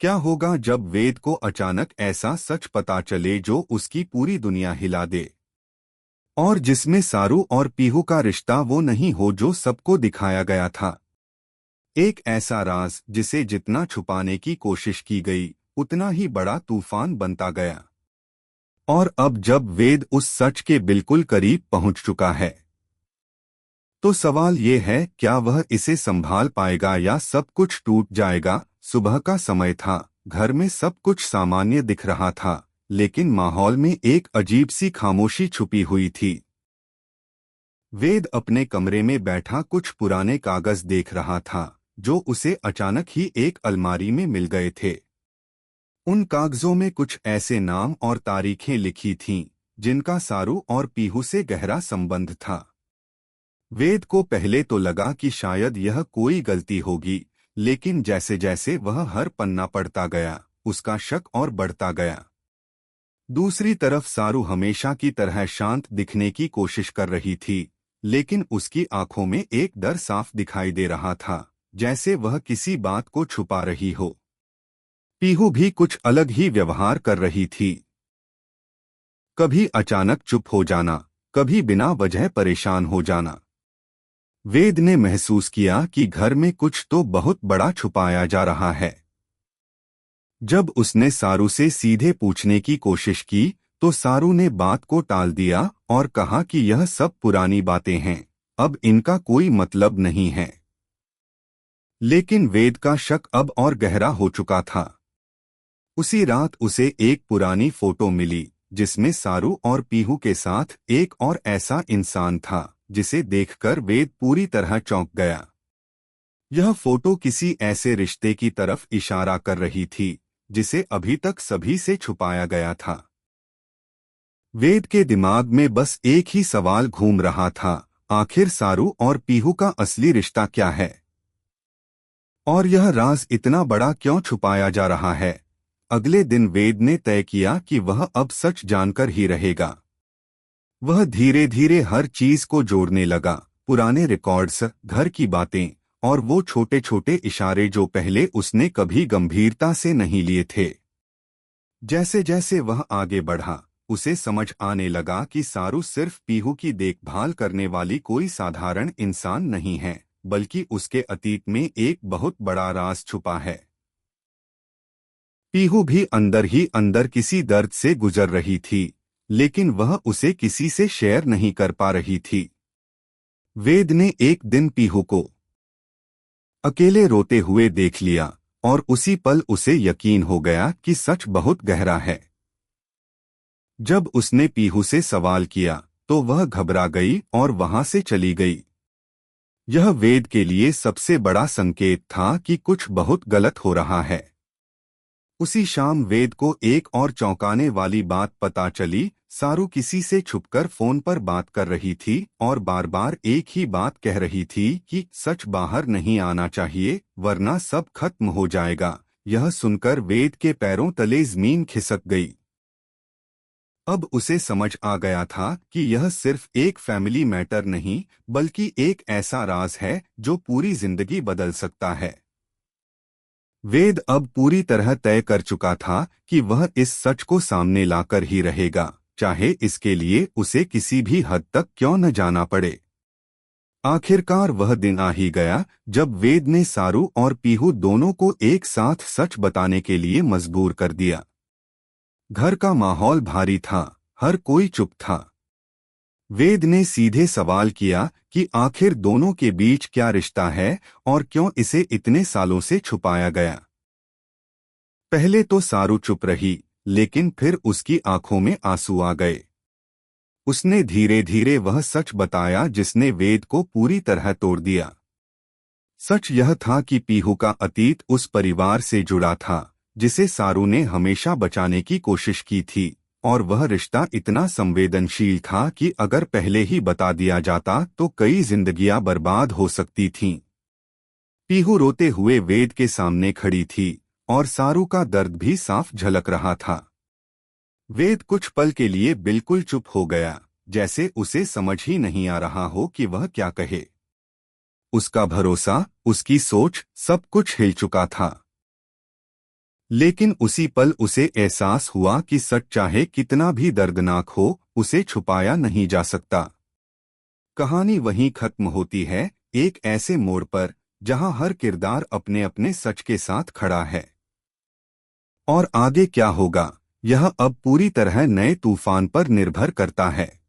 क्या होगा जब वेद को अचानक ऐसा सच पता चले जो उसकी पूरी दुनिया हिला दे, और जिसमें सारू और पीहू का रिश्ता वो नहीं हो जो सबको दिखाया गया था। एक ऐसा राज जिसे जितना छुपाने की कोशिश की गई उतना ही बड़ा तूफान बनता गया। और अब जब वेद उस सच के बिल्कुल करीब पहुंच चुका है, तो सवाल ये है, क्या वह इसे संभाल पाएगा या सब कुछ टूट जाएगा। सुबह का समय था। घर में सब कुछ सामान्य दिख रहा था, लेकिन माहौल में एक अजीब सी खामोशी छुपी हुई थी। वेद अपने कमरे में बैठा कुछ पुराने कागज देख रहा था, जो उसे अचानक ही एक अलमारी में मिल गए थे। उन कागजों में कुछ ऐसे नाम और तारीखें लिखी थीं, जिनका सारू और पीहू से गहरा संबंध था। वेद को पहले तो लगा कि शायद यह कोई गलती होगी, लेकिन जैसे जैसे वह हर पन्ना पढ़ता गया, उसका शक और बढ़ता गया। दूसरी तरफ सारू हमेशा की तरह शांत दिखने की कोशिश कर रही थी, लेकिन उसकी आंखों में एक डर साफ दिखाई दे रहा था, जैसे वह किसी बात को छुपा रही हो। पीहू भी कुछ अलग ही व्यवहार कर रही थी। कभी अचानक चुप हो जाना, कभी बिना वजह परेशान हो जाना। वेद ने महसूस किया कि घर में कुछ तो बहुत बड़ा छुपाया जा रहा है। जब उसने सारू से सीधे पूछने की कोशिश की, तो सारू ने बात को टाल दिया और कहा कि यह सब पुरानी बातें हैं, अब इनका कोई मतलब नहीं है। लेकिन वेद का शक अब और गहरा हो चुका था। उसी रात उसे एक पुरानी फोटो मिली, जिसमें सारू और पीहू के साथ एक और ऐसा इंसान था, जिसे देखकर वेद पूरी तरह चौंक गया। यह फोटो किसी ऐसे रिश्ते की तरफ इशारा कर रही थी, जिसे अभी तक सभी से छुपाया गया था। वेद के दिमाग में बस एक ही सवाल घूम रहा था, आखिर सारू और पीहू का असली रिश्ता क्या है? और यह राज इतना बड़ा क्यों छुपाया जा रहा है? अगले दिन वेद ने तय किया कि वह अब सच जानकर ही रहेगा। वह धीरे धीरे हर चीज को जोड़ने लगा, पुराने रिकॉर्ड्स, घर की बातें, और वो छोटे छोटे इशारे जो पहले उसने कभी गंभीरता से नहीं लिए थे। जैसे जैसे वह आगे बढ़ा, उसे समझ आने लगा कि सारू सिर्फ पीहू की देखभाल करने वाली कोई साधारण इंसान नहीं है, बल्कि उसके अतीत में एक बहुत बड़ा राज छुपा है। पीहू भी अंदर ही अंदर किसी दर्द से गुजर रही थी, लेकिन वह उसे किसी से शेयर नहीं कर पा रही थी। वेद ने एक दिन पीहू को अकेले रोते हुए देख लिया, और उसी पल उसे यकीन हो गया कि सच बहुत गहरा है। जब उसने पीहू से सवाल किया, तो वह घबरा गई और वहां से चली गई। यह वेद के लिए सबसे बड़ा संकेत था कि कुछ बहुत गलत हो रहा है। उसी शाम वेद को एक और चौंकाने वाली बात पता चली। सारू किसी से छुपकर फोन पर बात कर रही थी और बार बार एक ही बात कह रही थी कि सच बाहर नहीं आना चाहिए, वरना सब खत्म हो जाएगा। यह सुनकर वेद के पैरों तले जमीन खिसक गई। अब उसे समझ आ गया था कि यह सिर्फ एक फैमिली मैटर नहीं, बल्कि एक ऐसा राज है जो पूरी जिंदगी बदल सकता है। वेद अब पूरी तरह तय कर चुका था कि वह इस सच को सामने लाकर ही रहेगा, चाहे इसके लिए उसे किसी भी हद तक क्यों न जाना पड़े। आखिरकार वह दिन आ ही गया जब वेद ने सारू और पीहू दोनों को एक साथ सच बताने के लिए मजबूर कर दिया। घर का माहौल भारी था, हर कोई चुप था। वेद ने सीधे सवाल किया कि आखिर दोनों के बीच क्या रिश्ता है और क्यों इसे इतने सालों से छुपाया गया। पहले तो सारू चुप रही, लेकिन फिर उसकी आंखों में आंसू आ गए। उसने धीरे धीरे वह सच बताया जिसने वेद को पूरी तरह तोड़ दिया। सच यह था कि पीहू का अतीत उस परिवार से जुड़ा था, जिसे सारू ने हमेशा बचाने की कोशिश की थी, और वह रिश्ता इतना संवेदनशील था कि अगर पहले ही बता दिया जाता तो कई जिंदगियां बर्बाद हो सकती थीं। पीहू रोते हुए वेद के सामने खड़ी थी, और सारू का दर्द भी साफ झलक रहा था। वेद कुछ पल के लिए बिल्कुल चुप हो गया, जैसे उसे समझ ही नहीं आ रहा हो कि वह क्या कहे। उसका भरोसा, उसकी सोच, सब कुछ हिल चुका था। लेकिन उसी पल उसे एहसास हुआ कि सच चाहे कितना भी दर्दनाक हो, उसे छुपाया नहीं जा सकता। कहानी वहीं खत्म होती है, एक ऐसे मोड़ पर जहां हर किरदार अपने अपने सच के साथ खड़ा है। और आगे क्या होगा, यह अब पूरी तरह नए तूफान पर निर्भर करता है।